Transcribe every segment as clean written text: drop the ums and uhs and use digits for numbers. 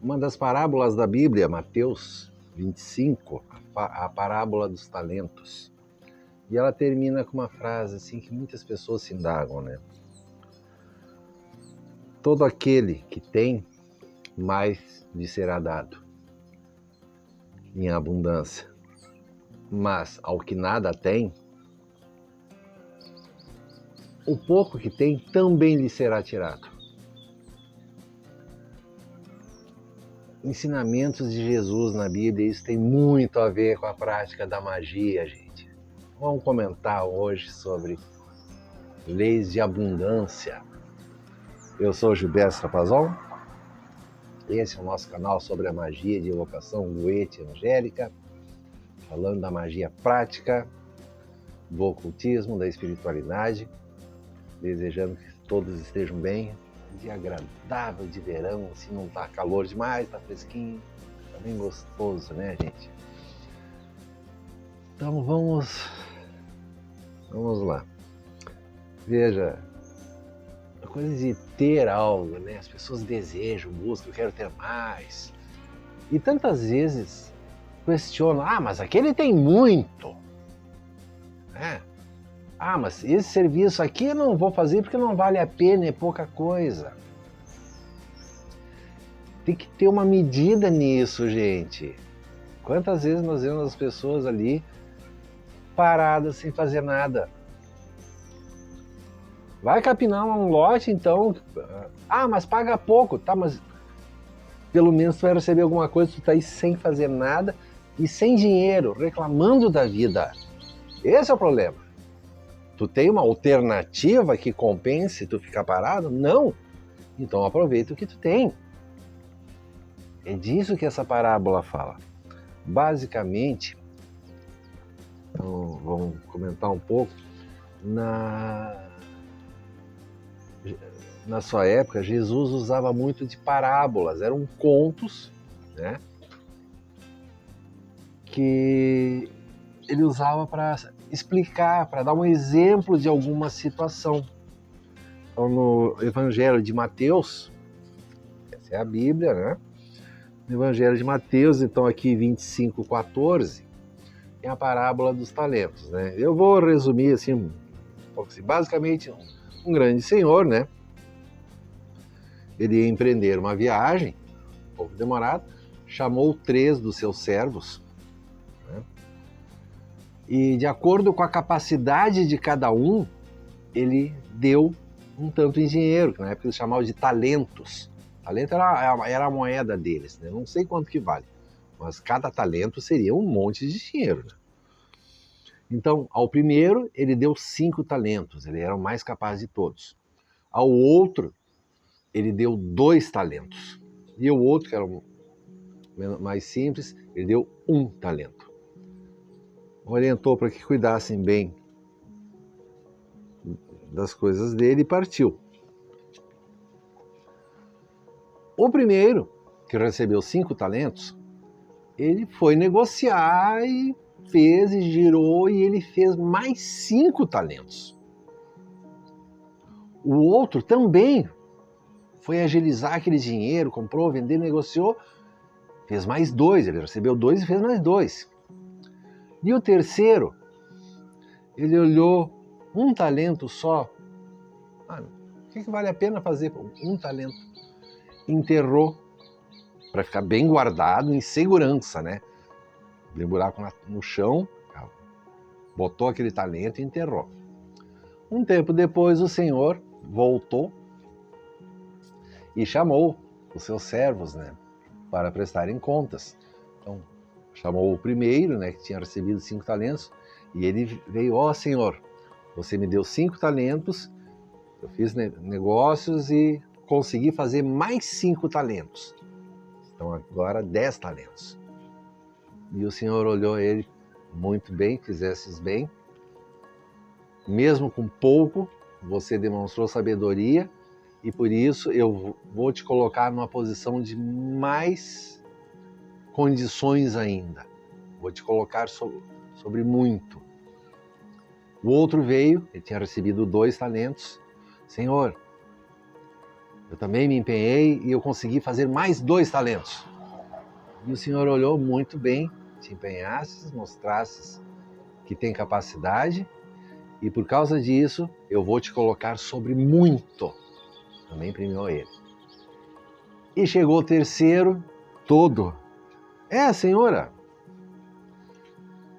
Uma das parábolas da Bíblia, Mateus 25, a parábola dos talentos. E ela termina com uma frase assim que muitas pessoas se indagam, né? Todo aquele que tem, mais lhe será dado, em abundância. Mas ao que nada tem, o pouco que tem também lhe será tirado. Ensinamentos de Jesus na Bíblia, isso tem muito a ver com a prática da magia, gente. Vamos comentar hoje sobre leis de abundância. Eu sou Gilberto Trapazon, esse é o nosso canal sobre a magia de evocação Goethe Angélica, falando da magia prática, do ocultismo, da espiritualidade, desejando que todos estejam bem. Dia agradável de verão, assim, não tá calor demais, tá fresquinho, tá bem gostoso, né, gente? Então vamos lá. Veja, a coisa de ter algo, né? As pessoas desejam, buscam, eu quero ter mais. E tantas vezes questionam, mas aquele tem muito, né? Mas esse serviço aqui eu não vou fazer porque não vale a pena, é pouca coisa. Tem que ter uma medida nisso, gente. Quantas vezes nós vemos as pessoas ali paradas sem fazer nada? Vai capinar um lote, então. Mas paga pouco, tá? Mas pelo menos tu vai receber alguma coisa, tu tá aí sem fazer nada e sem dinheiro, reclamando da vida. Esse é o problema. Tu tem uma alternativa que compense tu ficar parado? Não. Então aproveita o que tu tem. É disso que essa parábola fala. Basicamente, então, vamos comentar um pouco, na sua época, Jesus usava muito de parábolas, eram contos, né? Que ele usava para explicar, para dar um exemplo de alguma situação. Então, no Evangelho de Mateus, essa é a Bíblia, né? No Evangelho de Mateus, então aqui 25:14, tem a parábola dos talentos, né? Eu vou resumir assim, um pouco assim. Basicamente, um grande senhor, né? Ele ia empreender uma viagem, um pouco demorada, chamou 3 dos seus servos, né? E de acordo com a capacidade de cada um, ele deu um tanto em dinheiro, que na época eles chamavam de talentos. Talento era a moeda deles, né? Não sei quanto que vale, mas cada talento seria um monte de dinheiro, né? Então, ao primeiro, ele deu 5 talentos, ele era o mais capaz de todos. Ao outro, ele deu 2 talentos. E o outro, que era mais simples, ele deu 1 talento. Orientou para que cuidassem bem das coisas dele e partiu. O primeiro, que recebeu 5 talentos, ele foi negociar e fez e girou e ele fez mais 5 talentos. O outro também foi agilizar aquele dinheiro, comprou, vendeu, negociou, fez mais 2, ele recebeu 2 e fez mais 2. E o terceiro, ele olhou 1 talento só. O que vale a pena fazer com 1 talento? Enterrou, para ficar bem guardado, em segurança, né? Abriu um buraco no chão, botou aquele talento e enterrou. Um tempo depois, o Senhor voltou e chamou os seus servos, né, para prestarem contas. Então, chamou o primeiro, né, que tinha recebido 5 talentos, e ele veio: Senhor, você me deu 5 talentos, eu fiz negócios e consegui fazer mais 5 talentos. Então agora 10 talentos. E o Senhor olhou ele: muito bem, fizestes bem. Mesmo com pouco, você demonstrou sabedoria e por isso eu vou te colocar numa posição de mais condições ainda. Vou te colocar sobre muito. O outro veio, ele tinha recebido 2 talentos. Senhor, Eu também me empenhei e eu consegui fazer mais 2 talentos. E o Senhor olhou muito bem, te empenhastes, mostrastes que tem capacidade e por causa disso eu vou te colocar sobre muito. Também premiou ele. E chegou o terceiro, todo. Senhora,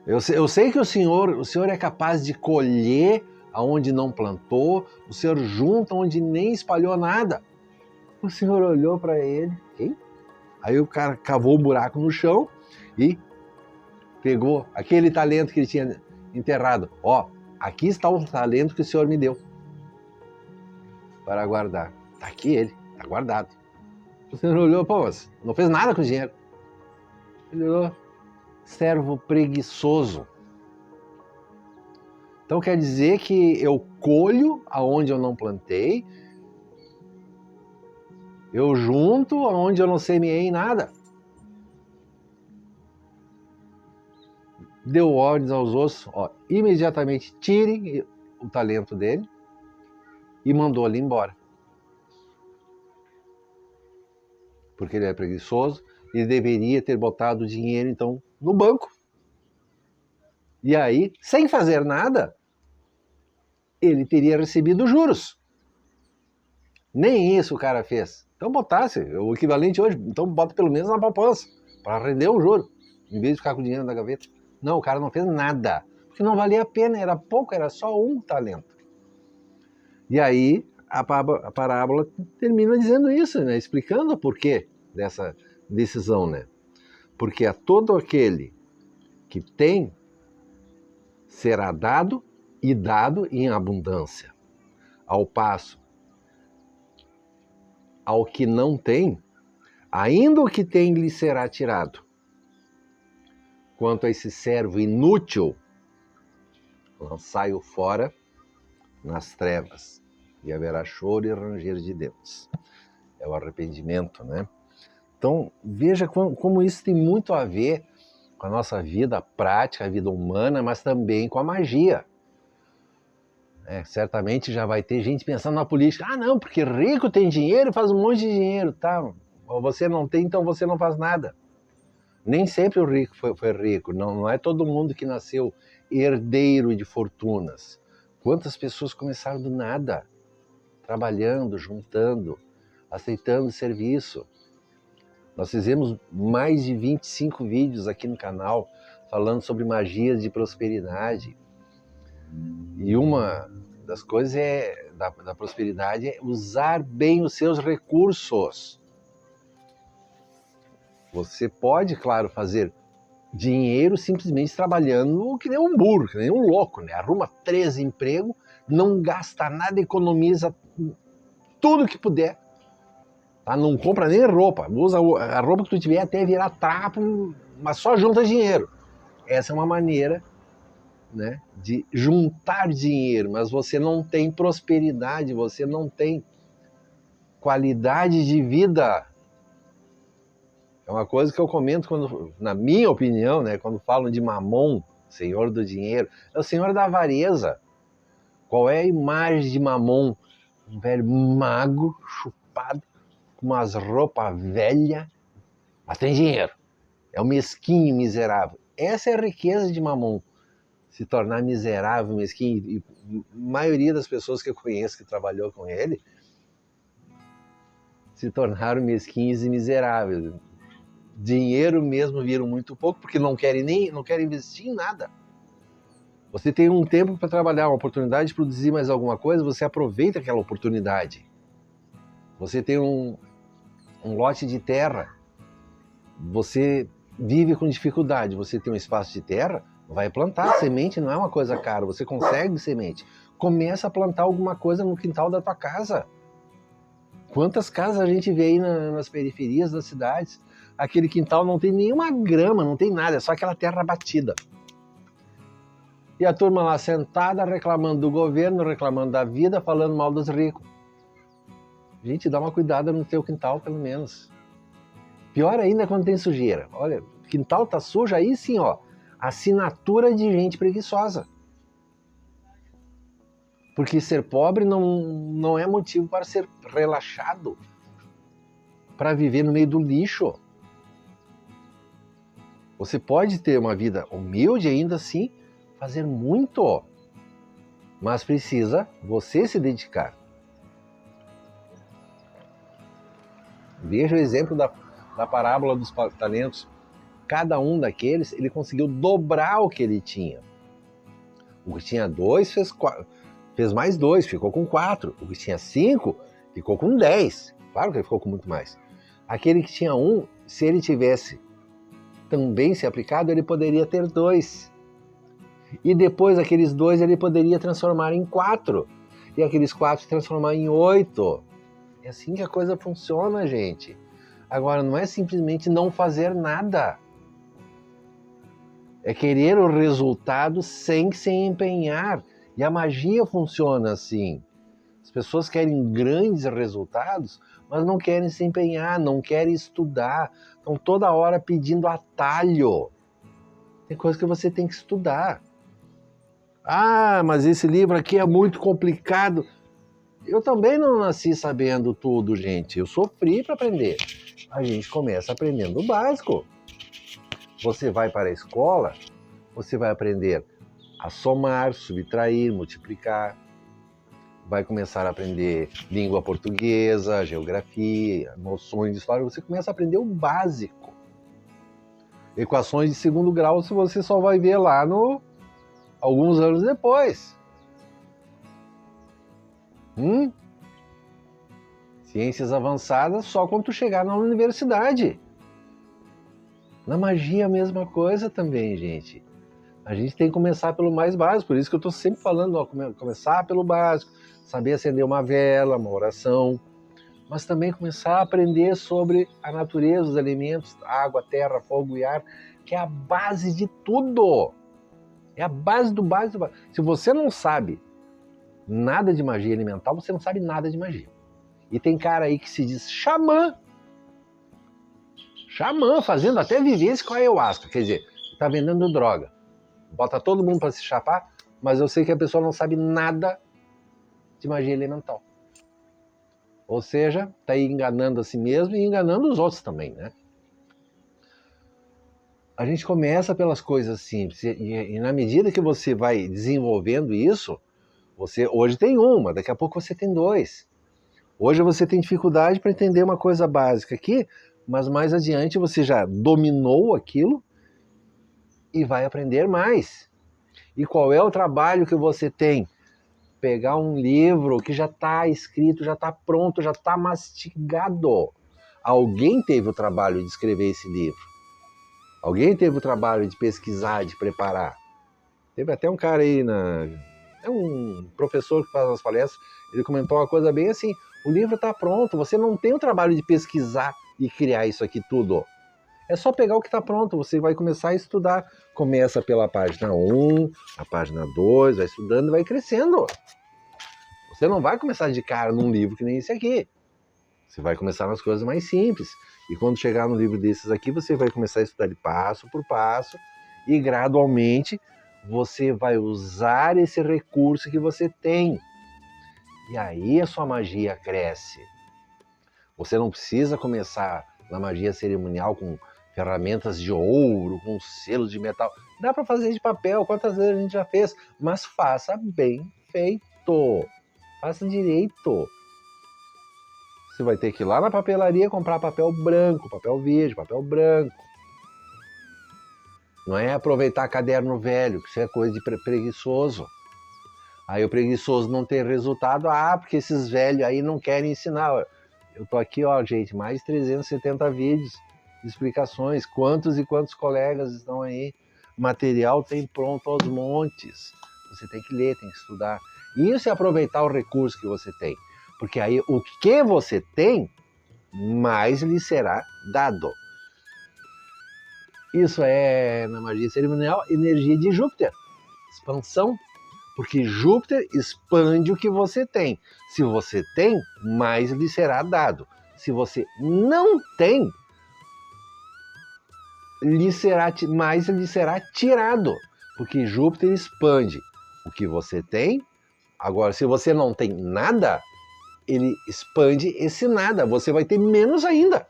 eu sei que o senhor é capaz de colher aonde não plantou, o senhor junta onde nem espalhou nada. O senhor olhou para ele, hein? Aí o cara cavou um buraco no chão e pegou aquele talento que ele tinha enterrado. Aqui está o talento que o senhor me deu para guardar. Está aqui ele, está guardado. O senhor olhou, mas não fez nada com o dinheiro. Ele olhou, servo preguiçoso. Então quer dizer que eu colho aonde eu não plantei, eu junto aonde eu não semeei nada. Deu ordens aos outros, imediatamente tirem o talento dele e mandou ele embora. Porque ele é preguiçoso, ele deveria ter botado o dinheiro então no banco. E aí, sem fazer nada, ele teria recebido juros. Nem isso o cara fez. Então botasse o equivalente hoje, então bota pelo menos na poupança, para render um juro, em vez de ficar com o dinheiro na gaveta. Não, o cara não fez nada, porque não valia a pena, era pouco, era só um talento. E aí a parábola termina dizendo isso, né? Explicando o porquê dessa decisão, né? Porque a todo aquele que tem, será dado e dado em abundância. Ao passo, ao que não tem, ainda o que tem lhe será tirado. Quanto a esse servo inútil, lançai-o fora nas trevas, e haverá choro e ranger de dentes. É o arrependimento, né? Então, veja como isso tem muito a ver com a nossa vida prática, a vida humana, mas também com a magia. Certamente já vai ter gente pensando na política. Não, porque rico tem dinheiro e faz um monte de dinheiro, tá? Ou você não tem, então você não faz nada. Nem sempre o rico foi rico. Não é todo mundo que nasceu herdeiro de fortunas. Quantas pessoas começaram do nada, trabalhando, juntando, aceitando serviço. Nós fizemos mais de 25 vídeos aqui no canal falando sobre magias de prosperidade. E uma das coisas da prosperidade é usar bem os seus recursos. Você pode, claro, fazer dinheiro simplesmente trabalhando que nem um burro, que nem um louco, né? Arruma 3 empregos, não gasta nada, economiza tudo que puder. Tá? Não compra nem roupa, usa a roupa que tu tiver até virar trapo, mas só junta dinheiro. Essa é uma maneira, né, de juntar dinheiro, mas você não tem prosperidade, você não tem qualidade de vida. É uma coisa que eu comento quando, na minha opinião, né, quando falam de Mamon, senhor do dinheiro, é o senhor da avareza. Qual é a imagem de Mamon? Um velho magro, chupado, com umas roupas velhas, mas tem dinheiro. É o mesquinho, miserável. Essa é a riqueza de Mamon. Se tornar miserável, mesquinho. E a maioria das pessoas que eu conheço que trabalhou com ele se tornaram mesquinhos e miseráveis. Dinheiro mesmo viram muito pouco, porque não querem investir em nada. Você tem um tempo para trabalhar, uma oportunidade de produzir mais alguma coisa, você aproveita aquela oportunidade. Você tem um lote de terra, você vive com dificuldade, você tem um espaço de terra, vai plantar. Semente não é uma coisa cara, você consegue semente. Começa a plantar alguma coisa no quintal da tua casa. Quantas casas a gente vê aí nas periferias das cidades? Aquele quintal não tem nenhuma grama, não tem nada, é só aquela terra batida. E a turma lá sentada, reclamando do governo, reclamando da vida, falando mal dos ricos. Gente, dá uma cuidada no teu quintal, pelo menos. Pior ainda é quando tem sujeira. Olha, o quintal tá sujo, aí sim, assinatura de gente preguiçosa. Porque ser pobre não é motivo para ser relaxado, para viver no meio do lixo. Você pode ter uma vida humilde e ainda assim fazer muito, mas precisa você se dedicar. Veja o exemplo da parábola dos talentos. Cada um daqueles, ele conseguiu dobrar o que ele tinha. O que tinha 2 fez mais 2, ficou com 4. O que tinha 5 ficou com 10. Claro que ele ficou com muito mais. Aquele que tinha 1, se ele tivesse também se aplicado, ele poderia ter 2. E depois aqueles 2 ele poderia transformar em 4. E aqueles 4 transformar em 8. É assim que a coisa funciona, gente. Agora, não é simplesmente não fazer nada. É querer o resultado sem se empenhar. E a magia funciona assim. As pessoas querem grandes resultados, mas não querem se empenhar, não querem estudar. Estão toda hora pedindo atalho. Tem coisa que você tem que estudar. Ah, mas esse livro aqui é muito complicado. Eu também não nasci sabendo tudo, gente. Eu sofri para aprender. A gente começa aprendendo o básico. Você vai para a escola, você vai aprender a somar, subtrair, multiplicar. Vai começar a aprender língua portuguesa, geografia, noções de história. Você começa a aprender o básico. Equações de segundo grau, se você só vai ver lá alguns anos depois. Ciências avançadas só quando tu chegar na universidade. Na magia a mesma coisa também, gente. A gente tem que começar pelo mais básico, por isso que eu estou sempre falando, ó, começar pelo básico, saber acender uma vela, uma oração, mas também começar a aprender sobre a natureza, os elementos, água, terra, fogo e ar, que é a base de tudo. É a base do básico do básico. Se você não sabe nada de magia elemental, você não sabe nada de magia. E tem cara aí que se diz xamã, fazendo até vivência com a ayahuasca, quer dizer, tá vendendo droga. Bota todo mundo para se chapar, mas eu sei que a pessoa não sabe nada de magia elemental. Ou seja, tá aí enganando a si mesmo e enganando os outros também, né? A gente começa pelas coisas simples e na medida que você vai desenvolvendo isso, você hoje tem uma, daqui a pouco você tem 2. Hoje você tem dificuldade para entender uma coisa básica aqui, mas mais adiante você já dominou aquilo e vai aprender mais. E qual é o trabalho que você tem? Pegar um livro que já está escrito, já está pronto, já está mastigado. Alguém teve o trabalho de escrever esse livro. Alguém teve o trabalho de pesquisar, de preparar. Teve até um cara aí, é um professor que faz as palestras, ele comentou uma coisa bem assim, o livro está pronto, você não tem o trabalho de pesquisar e criar isso aqui tudo. É só pegar o que está pronto, você vai começar a estudar. Começa pela página 1, a página 2, vai estudando e vai crescendo. Você não vai começar de cara num livro que nem esse aqui. Você vai começar nas coisas mais simples. E quando chegar no livro desses aqui, você vai começar a estudar de passo por passo e gradualmente você vai usar esse recurso que você tem. E aí a sua magia cresce. Você não precisa começar na magia cerimonial com ferramentas de ouro, com selos de metal. Dá para fazer de papel, quantas vezes a gente já fez, mas faça bem feito. Faça direito. Você vai ter que ir lá na papelaria comprar papel branco, papel verde, papel branco. Não é aproveitar caderno velho, que isso é coisa de preguiçoso. Aí o preguiçoso não tem resultado, porque esses velhos aí não querem ensinar. Eu tô aqui, ó, gente, mais de 370 vídeos, explicações, quantos e quantos colegas estão aí. O material tem pronto aos montes. Você tem que ler, tem que estudar. Isso é aproveitar o recurso que você tem. Porque aí o que você tem, mais lhe será dado. Isso é, na magia cerimonial, energia de Júpiter. Expansão. Porque Júpiter expande o que você tem. Se você tem, mais lhe será dado. Se você não tem, mais lhe será tirado. Porque Júpiter expande o que você tem Agora, se você não tem nada, ele expande esse nada, você vai ter menos ainda.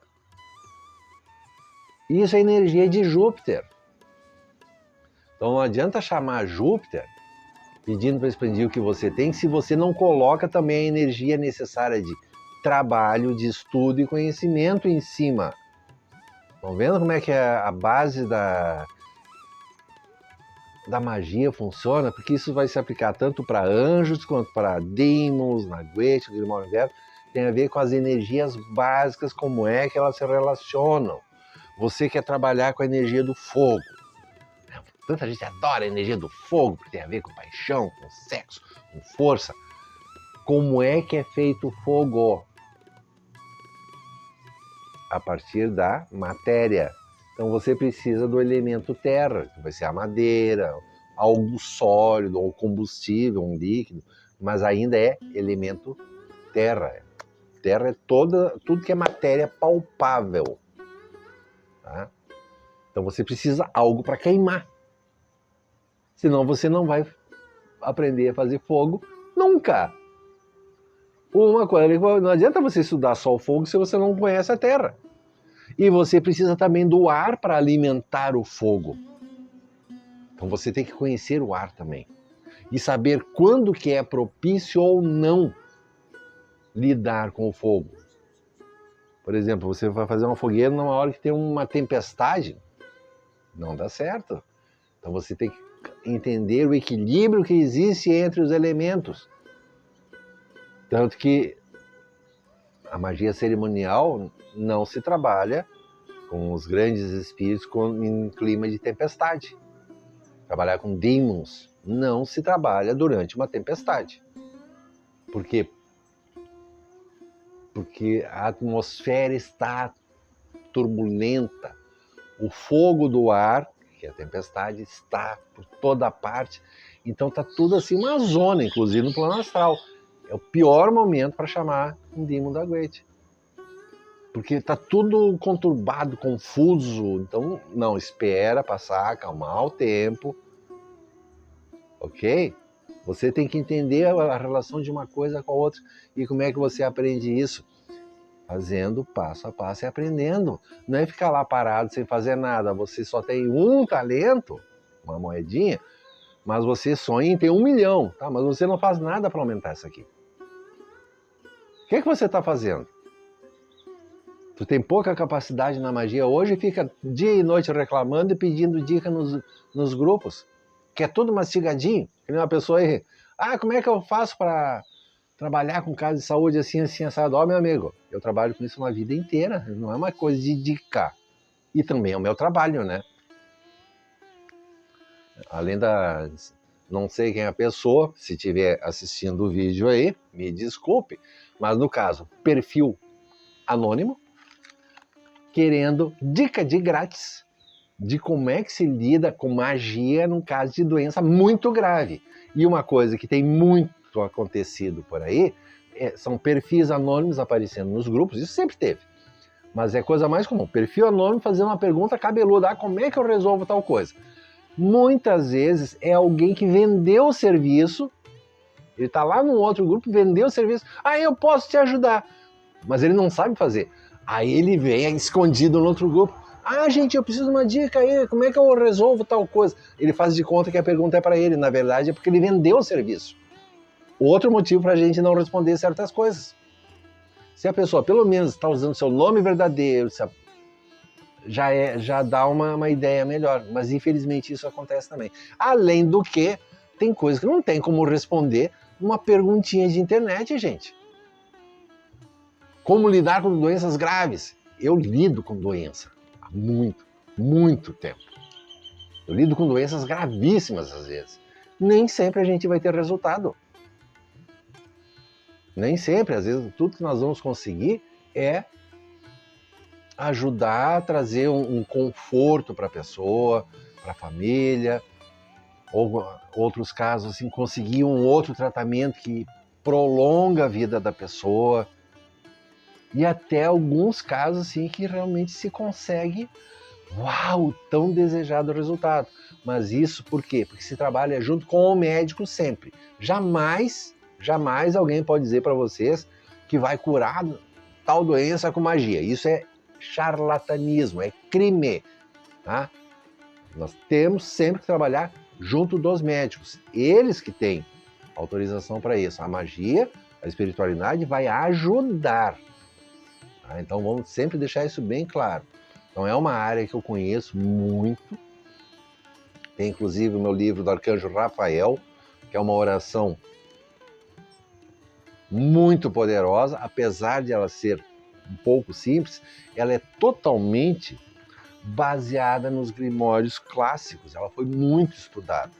Isso é energia de Júpiter. Então não adianta chamar Júpiter pedindo para expandir o que você tem, se você não coloca também a energia necessária de trabalho, de estudo e conhecimento em cima. Estão vendo como é que a base da magia funciona? Porque isso vai se aplicar tanto para anjos quanto para demons, Naguete, Grimório Verbo. Tem a ver com as energias básicas, como é que elas se relacionam. Você quer trabalhar com a energia do fogo. Tanta gente adora a energia do fogo, porque tem a ver com paixão, com sexo, com força. Como é que é feito o fogo? A partir da matéria. Então você precisa do elemento terra, que vai ser a madeira, algo sólido, ou combustível, um líquido, mas ainda é elemento terra. Terra é tudo que é matéria palpável. Tá? Então você precisa algo para queimar. Senão você não vai aprender a fazer fogo nunca. Uma coisa, não adianta você estudar só o fogo se você não conhece a terra. E você precisa também do ar para alimentar o fogo. Então você tem que conhecer o ar também. E saber quando que é propício ou não lidar com o fogo. Por exemplo, você vai fazer uma fogueira numa hora que tem uma tempestade, não dá certo. Então você tem que entender o equilíbrio que existe entre os elementos. Tanto que a magia cerimonial não se trabalha com os grandes espíritos em clima de tempestade. Trabalhar com demons não se trabalha durante uma tempestade. Por quê? Porque a atmosfera está turbulenta. O fogo do ar, que é a tempestade, está por toda parte. Então está tudo assim, uma zona, inclusive no plano astral. É o pior momento para chamar um demon da Guete. Porque está tudo conturbado, confuso. Então, não, espera passar, acalmar o tempo. Ok? Você tem que entender a relação de uma coisa com a outra. E como é que você aprende isso? Fazendo passo a passo e aprendendo. Não é ficar lá parado sem fazer nada. Você só tem um talento, uma moedinha, mas você sonha em ter 1 milhão. Tá? Mas você não faz nada para aumentar isso aqui. O que você está fazendo? Tu tem pouca capacidade na magia hoje e fica dia e noite reclamando e pedindo dica nos grupos. Que é tudo mastigadinho. Que nem uma pessoa aí, como é que eu faço para trabalhar com caso de saúde assim, assado? Ó, meu amigo, eu trabalho com isso uma vida inteira, não é uma coisa de dica. E também é o meu trabalho, né? Além da... Não sei quem é a pessoa, se estiver assistindo o vídeo aí, me desculpe, mas no caso, perfil anônimo, querendo dica de grátis de como é que se lida com magia num caso de doença muito grave. E uma coisa que tem muito acontecido por aí, são perfis anônimos aparecendo nos grupos, isso sempre teve. Mas é coisa mais comum, perfil anônimo fazendo uma pergunta cabeluda, como é que eu resolvo tal coisa? Muitas vezes é alguém que vendeu o serviço, ele está lá num outro grupo, vendeu o serviço, eu posso te ajudar, mas ele não sabe fazer. Aí ele vem escondido no outro grupo, gente, eu preciso de uma dica aí, como é que eu resolvo tal coisa? Ele faz de conta que a pergunta é para ele, na verdade é porque ele vendeu o serviço. Outro motivo para a gente não responder certas coisas. Se a pessoa pelo menos está usando seu nome verdadeiro, já dá uma ideia melhor, mas infelizmente isso acontece também. Além do que, tem coisas que não tem como responder uma perguntinha de internet, gente. Como lidar com doenças graves? Eu lido com doença há muito tempo. Eu lido com doenças gravíssimas às vezes. Nem sempre a gente vai ter resultado. Nem sempre, às vezes tudo que nós vamos conseguir é ajudar a trazer um conforto para a pessoa, para a família, ou outros casos assim, conseguir um outro tratamento que prolonga a vida da pessoa. E até alguns casos assim, que realmente se consegue, tão desejado resultado. Mas isso por quê? Porque se trabalha junto com o médico sempre. Jamais Jamais alguém pode dizer para vocês que vai curar tal doença com magia. Isso é charlatanismo, é crime. Tá? Nós temos sempre que trabalhar junto dos médicos. Eles que têm autorização para isso. A magia, a espiritualidade vai ajudar. Tá? Então vamos sempre deixar isso bem claro. Então é uma área que eu conheço muito. Tem inclusive o meu livro do Arcanjo Rafael, que é uma oração muito poderosa, apesar de ela ser um pouco simples, ela é totalmente baseada nos grimórios clássicos, ela foi muito estudada.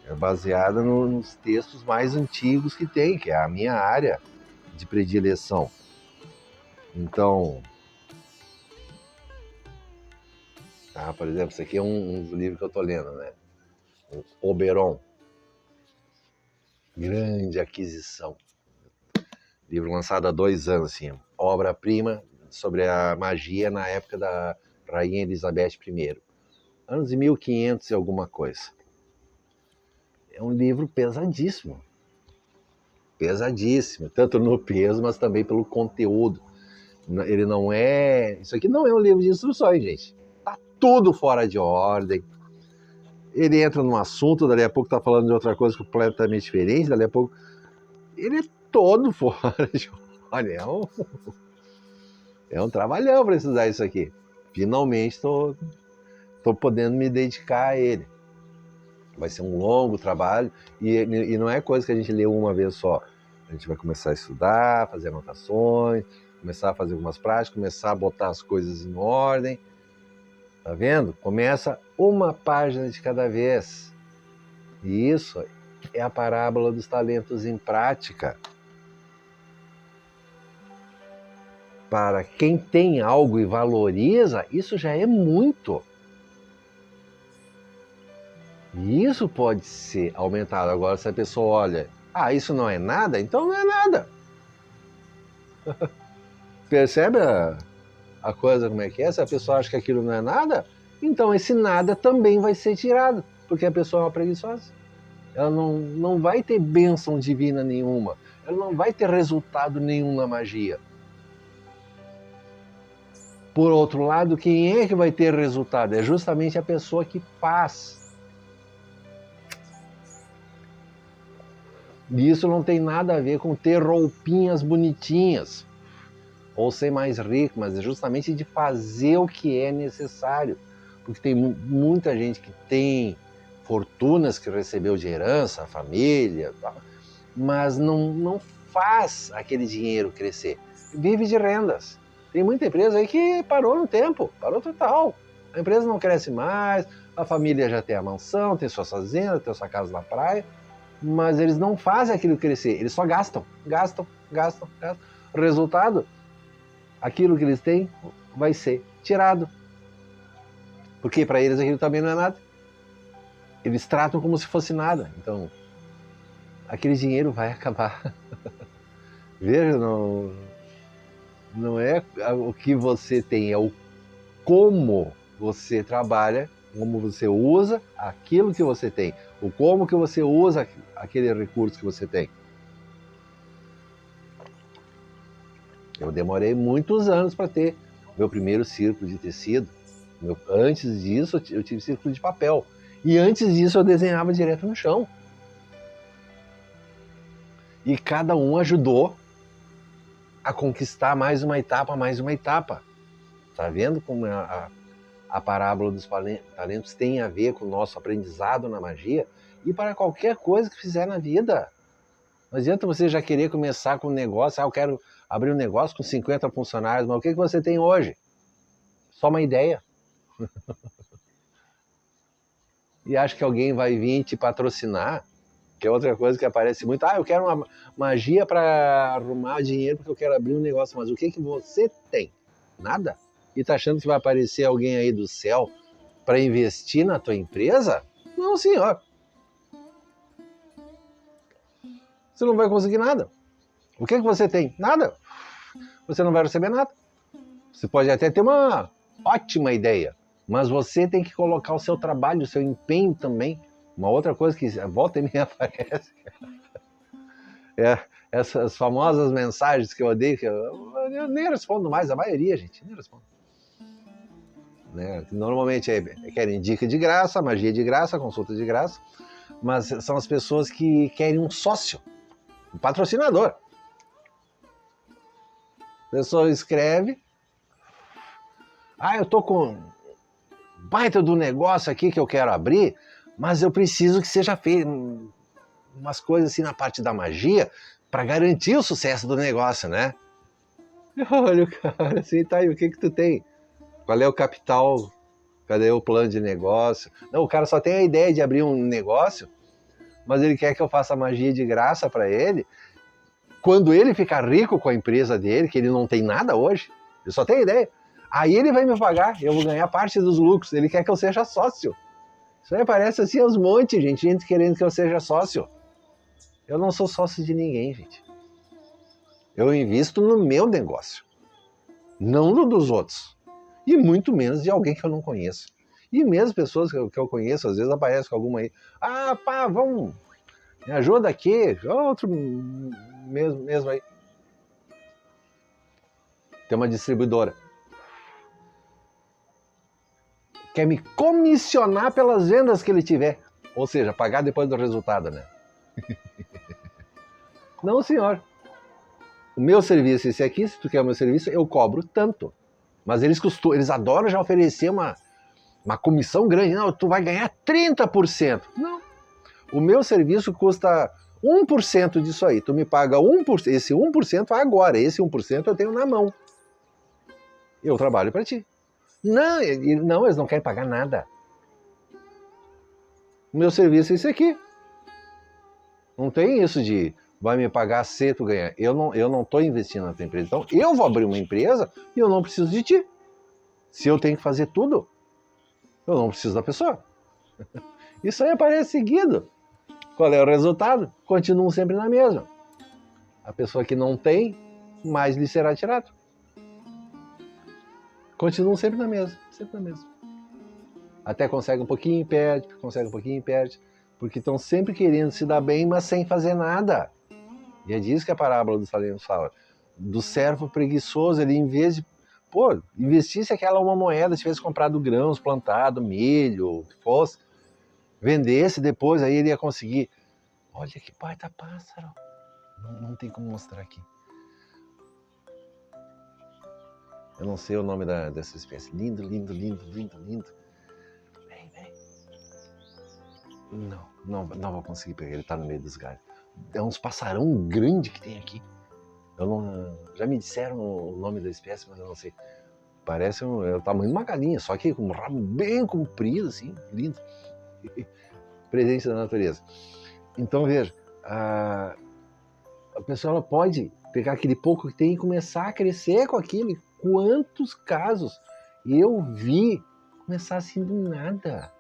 É baseada nos textos mais antigos que tem, que é a minha área de predileção. Então, por exemplo, isso aqui é um livro que eu estou lendo, né? O Oberon, Grande Aquisição. Livro lançado há 2 anos, assim, obra-prima sobre a magia na época da Rainha Elizabeth I. Anos de 1500 e alguma coisa. É um livro pesadíssimo. Pesadíssimo, tanto no peso, mas também pelo conteúdo. Ele não é... Isso aqui não é um livro de instruções, gente. Tá tudo fora de ordem. Ele entra num assunto, dali a pouco tá falando de outra coisa completamente diferente, dali a pouco... Ele é todo fora de ordem. É um trabalhão para estudar isso aqui. Finalmente estou podendo me dedicar a ele. Vai ser um longo trabalho e não é coisa que a gente lê uma vez só. A gente vai começar a estudar, fazer anotações, começar a fazer algumas práticas, começar a botar as coisas em ordem. Tá vendo? Começa uma página de cada vez. E isso é a parábola dos talentos em prática. Para quem tem algo e valoriza, isso já é muito. E isso pode ser aumentado. Agora, se a pessoa olha, isso não é nada, então não é nada. Percebe a coisa como é que é? Se a pessoa acha que aquilo não é nada, então esse nada também vai ser tirado, porque a pessoa é uma preguiçosa. Ela não vai ter bênção divina nenhuma. Ela não vai ter resultado nenhum na magia. Por outro lado, quem é que vai ter resultado? É justamente a pessoa que faz. E isso não tem nada a ver com ter roupinhas bonitinhas ou ser mais rico, mas é justamente de fazer o que é necessário. Porque tem muita gente que tem fortunas que recebeu de herança, família, mas não faz aquele dinheiro crescer. Vive de rendas. Tem muita empresa aí que parou no tempo, parou total. A empresa não cresce mais, a família já tem a mansão, tem suas fazendas, tem sua casa na praia, mas eles não fazem aquilo crescer, eles só gastam. O resultado, aquilo que eles têm vai ser tirado. Porque para eles aquilo também não é nada. Eles tratam como se fosse nada. Então, aquele dinheiro vai acabar. Veja, não é o que você tem, é o como você trabalha, como você usa aquilo que você tem, o como que você usa aquele recurso que você tem. Eu demorei muitos anos para ter meu primeiro círculo de tecido. Antes disso, eu tive círculo de papel. E antes disso, eu desenhava direto no chão. E cada um ajudou a conquistar mais uma etapa. Tá vendo como a parábola dos talentos tem a ver com o nosso aprendizado na magia? E para qualquer coisa que fizer na vida. Não adianta você já querer começar com um negócio, eu quero abrir um negócio com 50 funcionários, mas o que você tem hoje? Só uma ideia. E acho que alguém vai vir te patrocinar, que é outra coisa que aparece muito. Eu quero uma magia para arrumar dinheiro porque eu quero abrir um negócio. Mas o que você tem? Nada? E tá achando que vai aparecer alguém aí do céu para investir na tua empresa? Não, senhor. Você não vai conseguir nada. O que você tem? Nada. Você não vai receber nada. Você pode até ter uma ótima ideia, mas você tem que colocar o seu trabalho, o seu empenho também. Uma outra coisa que volta e meia aparece essas famosas mensagens que eu odeio, que eu nem respondo mais, a maioria, gente, nem respondo. Né? Normalmente querem dica de graça, magia de graça, consulta de graça, mas são as pessoas que querem um sócio, um patrocinador. A pessoa escreve, eu tô com baita do negócio aqui que eu quero abrir, mas eu preciso que seja feito umas coisas assim na parte da magia para garantir o sucesso do negócio, né? Olha o cara assim, tá aí, o que tu tem? Qual é o capital? Cadê o plano de negócio? Não, o cara só tem a ideia de abrir um negócio, mas ele quer que eu faça magia de graça para ele. Quando ele ficar rico com a empresa dele, que ele não tem nada hoje, ele só tem a ideia, aí ele vai me pagar, eu vou ganhar parte dos lucros, ele quer que eu seja sócio. Isso aí parece assim aos montes, gente querendo que eu seja sócio. Eu não sou sócio de ninguém, gente. Eu invisto no meu negócio, não no dos outros. E muito menos de alguém que eu não conheço. E mesmo pessoas que eu conheço, às vezes aparece com alguma aí. Vamos, me ajuda aqui. Outro mesmo aí. Tem uma distribuidora. Quer me comissionar pelas vendas que ele tiver. Ou seja, pagar depois do resultado, né? Não, senhor. O meu serviço, esse aqui, se tu quer o meu serviço, eu cobro tanto. Mas eles adoram já oferecer uma comissão grande. Não, tu vai ganhar 30%. Não. O meu serviço custa 1% disso aí. Tu me paga 1%, esse 1% agora. Esse 1% eu tenho na mão. Eu trabalho para ti. Não, eles não querem pagar nada. O meu serviço é esse aqui. Não tem isso de vai me pagar se tu ganhar. Eu não estou investindo na tua empresa. Então, eu vou abrir uma empresa e eu não preciso de ti. Se eu tenho que fazer tudo, eu não preciso da pessoa. Isso aí aparece seguido. Qual é o resultado? Continuam sempre na mesma. A pessoa que não tem, mais lhe será tirado. Continuam sempre na mesma. Sempre na mesma. Até consegue um pouquinho, perde, consegue um pouquinho, perde. Porque estão sempre querendo se dar bem, mas sem fazer nada. E é disso que a parábola dos talentos fala. Do servo preguiçoso, ele em vez de investisse aquela uma moeda, tivesse comprado grãos, plantado, milho, o que fosse, vendesse depois, aí ele ia conseguir. Olha que baita pássaro. Não tem como mostrar aqui. Eu não sei o nome dessa espécie. Lindo, lindo, lindo, lindo, lindo. Vem. Não vou conseguir pegar, ele tá no meio dos galhos. É uns passarão grande que tem aqui. Já me disseram o nome da espécie, mas eu não sei. Parece é o tamanho de uma galinha, só que com um rabo bem comprido, assim, lindo. Presente da natureza. Então, veja, a pessoa ela pode pegar aquele pouco que tem e começar a crescer com aquilo. Quantos casos eu vi começar assim do nada?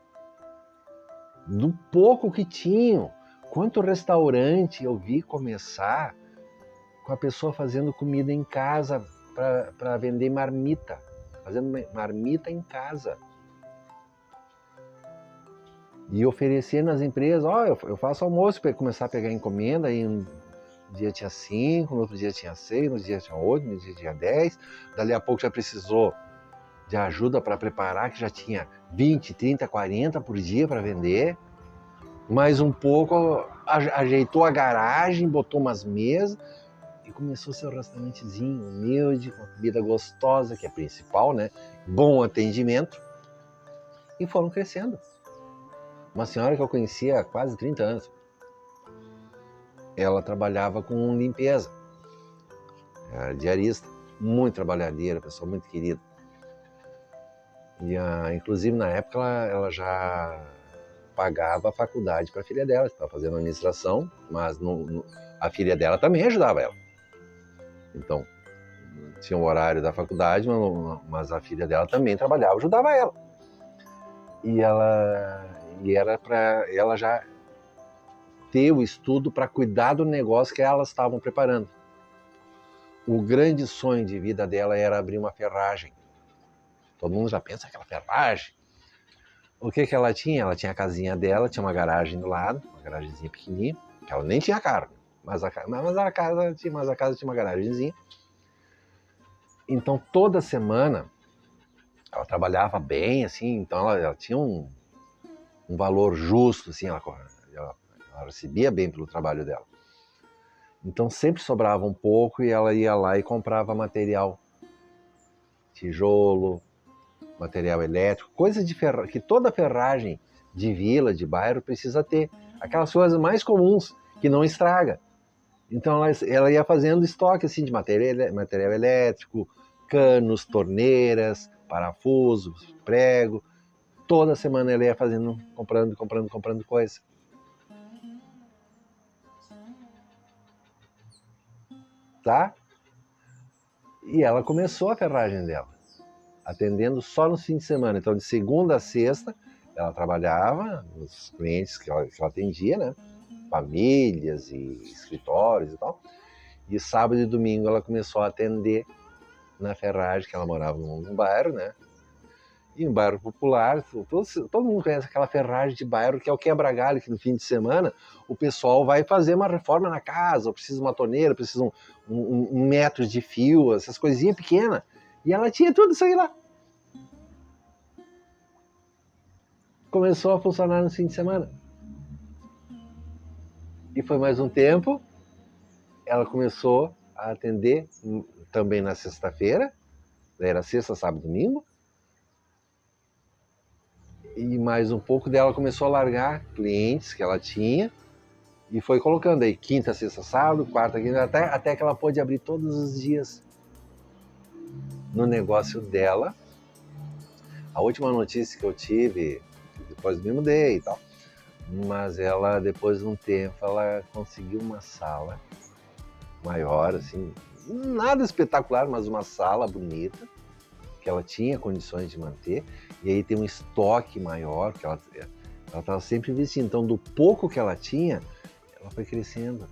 Do pouco que tinham. Quanto restaurante eu vi começar com a pessoa fazendo comida em casa para vender marmita. Fazendo marmita em casa. E oferecer nas empresas, eu faço almoço para começar a pegar encomenda, aí um dia tinha 5, no outro dia tinha 6, no outro dia tinha 8, no outro dia tinha 10, dali a pouco já precisou de ajuda para preparar, que já tinha 20, 30, 40 por dia para vender, mais um pouco ajeitou a garagem, botou umas mesas e começou seu restaurantezinho humilde, com comida gostosa, que é principal, né? Bom atendimento, e foram crescendo. Uma senhora que eu conhecia há quase 30 anos, ela trabalhava com limpeza, era diarista, muito trabalhadeira, pessoa muito querida. E inclusive na época ela já pagava a faculdade para a filha dela, que estava fazendo administração, mas a filha dela também ajudava ela. Então, tinha o horário da faculdade, mas a filha dela também trabalhava, ajudava ela. E era para ela já ter o estudo para cuidar do negócio que elas estavam preparando. O grande sonho de vida dela era abrir uma ferragem. Todo mundo já pensa aquela ferragem. O que ela tinha? Ela tinha a casinha dela, tinha uma garagem do lado, uma garagemzinha pequenininha, que ela nem tinha carro. mas a casa tinha uma garagenzinha. Então toda semana ela trabalhava bem, assim, então ela tinha um valor justo, assim, ela recebia bem pelo trabalho dela. Então sempre sobrava um pouco e ela ia lá e comprava material, tijolo, material elétrico, coisa de que toda ferragem de vila, de bairro precisa ter. Aquelas coisas mais comuns que não estraga. Então ela ia fazendo estoque assim, de material elétrico, canos, torneiras, parafusos, prego. Toda semana ela ia fazendo, comprando coisa. Tá? E ela começou a ferragem dela, atendendo só no fim de semana. Então, de segunda a sexta, ela trabalhava nos clientes que ela atendia, né? Famílias e escritórios e tal. E sábado e domingo ela começou a atender na ferragem, que ela morava num bairro, né? E um bairro popular, todo mundo conhece aquela ferragem de bairro que é o quebra-galho, que no fim de semana o pessoal vai fazer uma reforma na casa, ou precisa de uma torneira, precisa um metro de fio, essas coisinhas pequenas. E ela tinha tudo isso aí lá. Começou a funcionar no fim de semana. E foi mais um tempo, ela começou a atender também na sexta-feira, era sexta, sábado, domingo. E mais um pouco dela começou a largar clientes que ela tinha e foi colocando aí quinta, sexta, sábado, quarta, quinta, até que ela pôde abrir todos os dias no negócio dela. A última notícia que eu tive, depois me mudei e tal, mas ela, depois de um tempo, ela conseguiu uma sala maior, assim, nada espetacular, mas uma sala bonita, que ela tinha condições de manter, e aí tem um estoque maior, que ela estava sempre investindo. Então, do pouco que ela tinha, ela foi crescendo.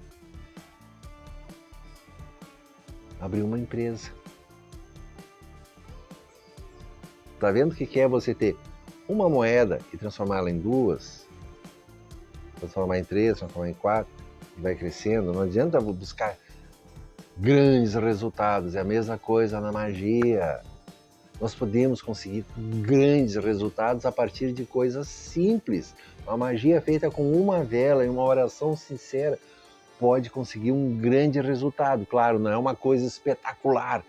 Abriu uma empresa. Tá vendo o que é você ter uma moeda e transformá-la em duas? Transformar em três, transformar em quatro, e vai crescendo. Não adianta buscar grandes resultados. É a mesma coisa na magia. Nós podemos conseguir grandes resultados a partir de coisas simples. Uma magia feita com uma vela e uma oração sincera pode conseguir um grande resultado. Claro, não é uma coisa espetacular.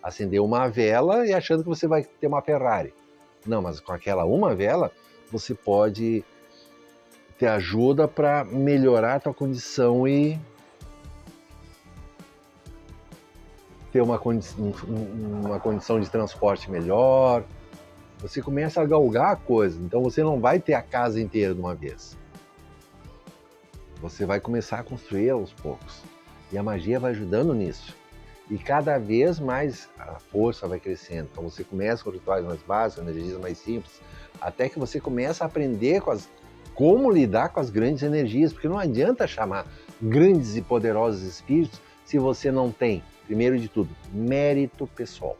Acender uma vela e achando que você vai ter uma Ferrari. Não, mas com aquela uma vela, você pode ter ajuda para melhorar a tua condição e ter uma condição de transporte melhor. Você começa a galgar a coisa, então você não vai ter a casa inteira de uma vez. Você vai começar a construir aos poucos. E a magia vai ajudando nisso. E cada vez mais a força vai crescendo. Então você começa com rituais mais básicos, energias mais simples, até que você começa a aprender como lidar com as grandes energias, porque não adianta chamar grandes e poderosos espíritos se você não tem, primeiro de tudo, mérito pessoal.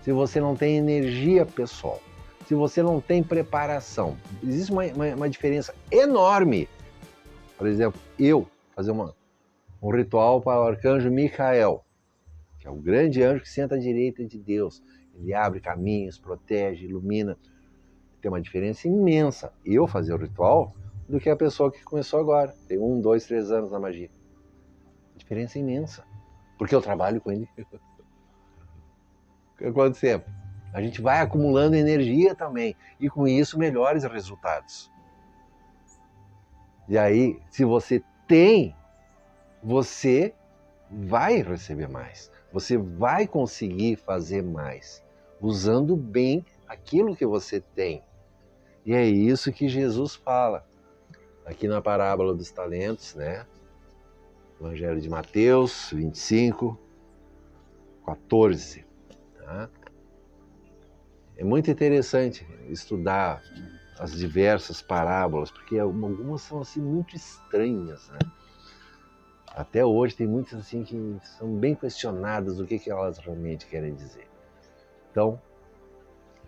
Se você não tem energia pessoal, se você não tem preparação. Existe uma diferença enorme. Por exemplo, eu fazer um ritual para o arcanjo Micael, que é o grande anjo que senta à direita de Deus. Ele abre caminhos, protege, ilumina. Tem uma diferença imensa eu fazer o ritual do que a pessoa que começou agora. Tem 1, 2, 3 anos na magia. Diferença imensa. Porque eu trabalho com ele. Quanto tempo? A gente vai acumulando energia também. E com isso, melhores resultados. E aí, se você tem, você vai receber mais. Você vai conseguir fazer mais. Usando bem aquilo que você tem. E é isso que Jesus fala. Aqui na parábola dos talentos, né? Evangelho de Mateus 25, 14. Tá? É muito interessante estudar as diversas parábolas, porque algumas são assim muito estranhas, né? Até hoje tem muitas assim que são bem questionadas do que elas realmente querem dizer. Então,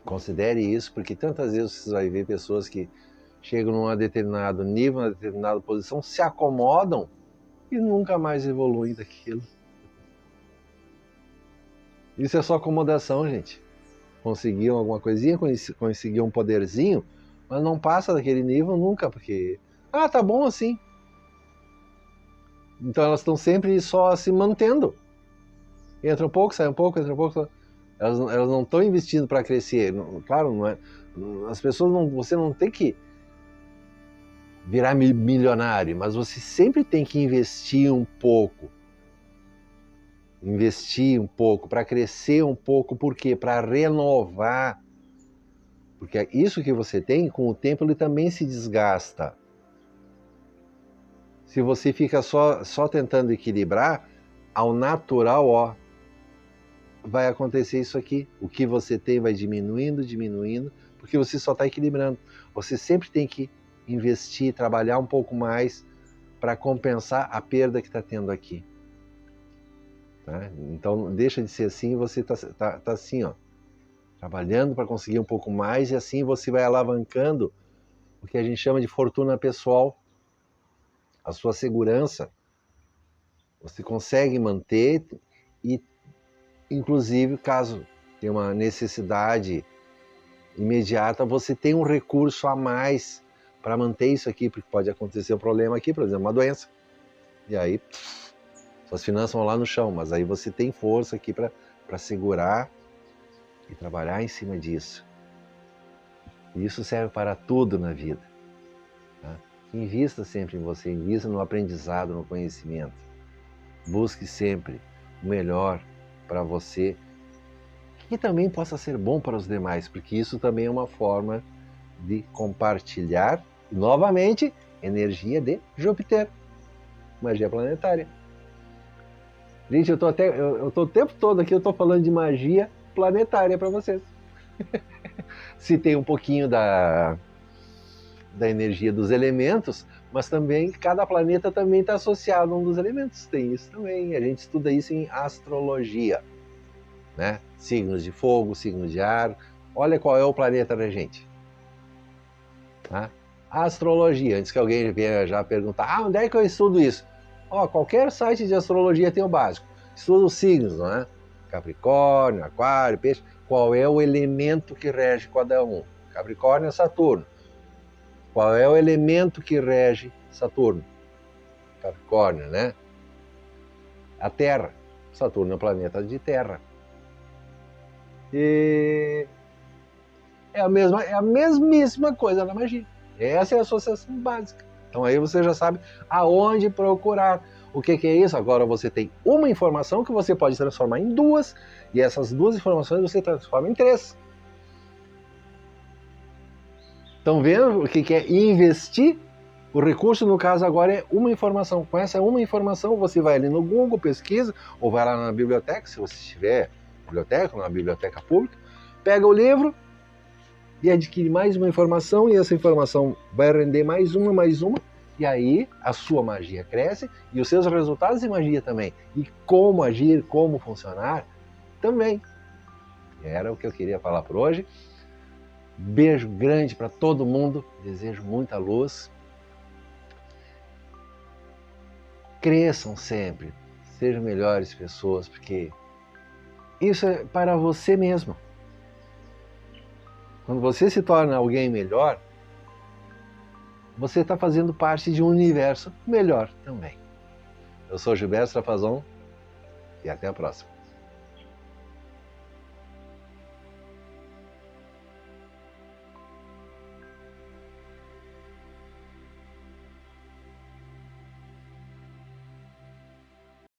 considere isso, porque tantas vezes você vai ver pessoas que chegam num determinado nível, numa determinada posição, se acomodam e nunca mais evoluem daquilo. Isso é só acomodação, gente. Conseguiam alguma coisinha, conseguiam um poderzinho, mas não passa daquele nível nunca, porque tá bom assim. Então elas estão sempre só se mantendo. Entra um pouco, sai um pouco, entra um pouco. Elas não estão investindo para crescer. Claro, não é. As pessoas não. Você não tem que virar milionário, mas você sempre tem que investir um pouco. Investir um pouco, para crescer um pouco, por quê? Para renovar. Porque isso que você tem, com o tempo, ele também se desgasta. Se você fica só tentando equilibrar, ao natural, vai acontecer isso aqui. O que você tem vai diminuindo, porque você só está equilibrando. Você sempre tem que investir, trabalhar um pouco mais para compensar a perda que está tendo aqui. Tá? Então, deixa de ser assim, você tá assim, trabalhando para conseguir um pouco mais, e assim você vai alavancando o que a gente chama de fortuna pessoal. A sua segurança você consegue manter, e inclusive caso tenha uma necessidade imediata, você tem um recurso a mais para manter isso aqui, porque pode acontecer um problema aqui, por exemplo, uma doença, e aí suas finanças vão lá no chão, mas aí você tem força aqui para segurar e trabalhar em cima disso. E isso serve para tudo na vida. Tá? Invista sempre em você, invista no aprendizado, no conhecimento. Busque sempre o melhor para você, que também possa ser bom para os demais, porque isso também é uma forma de compartilhar, novamente, energia de Júpiter, magia planetária. Gente, eu tô o tempo todo aqui, eu tô falando de magia planetária para vocês. Citei um pouquinho da energia dos elementos, mas também cada planeta também está associado a um dos elementos. Tem isso também, a gente estuda isso em astrologia, né? Signos de fogo, signos de ar. Olha qual é o planeta regente. Tá? Astrologia, antes que alguém venha já perguntar, onde é que eu estudo isso? Qualquer site de astrologia tem o básico. Estuda os signos, não é? Capricórnio, Aquário, Peixe. Qual é o elemento que rege cada um? Capricórnio é Saturno. Qual é o elemento que rege Saturno? Capricórnio, né? A Terra. Saturno é um planeta de terra. E é a mesmíssima coisa na magia. Essa é a associação básica. Então aí você já sabe aonde procurar. O que é isso? Agora você tem uma informação que você pode transformar em duas, e essas duas informações você transforma em três. Estão vendo o que é investir? O recurso, no caso, agora é uma informação. Com essa uma informação, você vai ali no Google, pesquisa, ou vai lá na biblioteca, se você tiver biblioteca, ou na biblioteca pública, pega o livro e adquire mais uma informação, e essa informação vai render mais uma, e aí a sua magia cresce, e os seus resultados de magia também. E como agir, como funcionar, também. Era o que eu queria falar por hoje. Beijo grande para todo mundo, desejo muita luz. Cresçam sempre, sejam melhores pessoas, porque isso é para você mesmo. Quando você se torna alguém melhor, você está fazendo parte de um universo melhor também. Eu sou Gilberto Trapazon e até a próxima.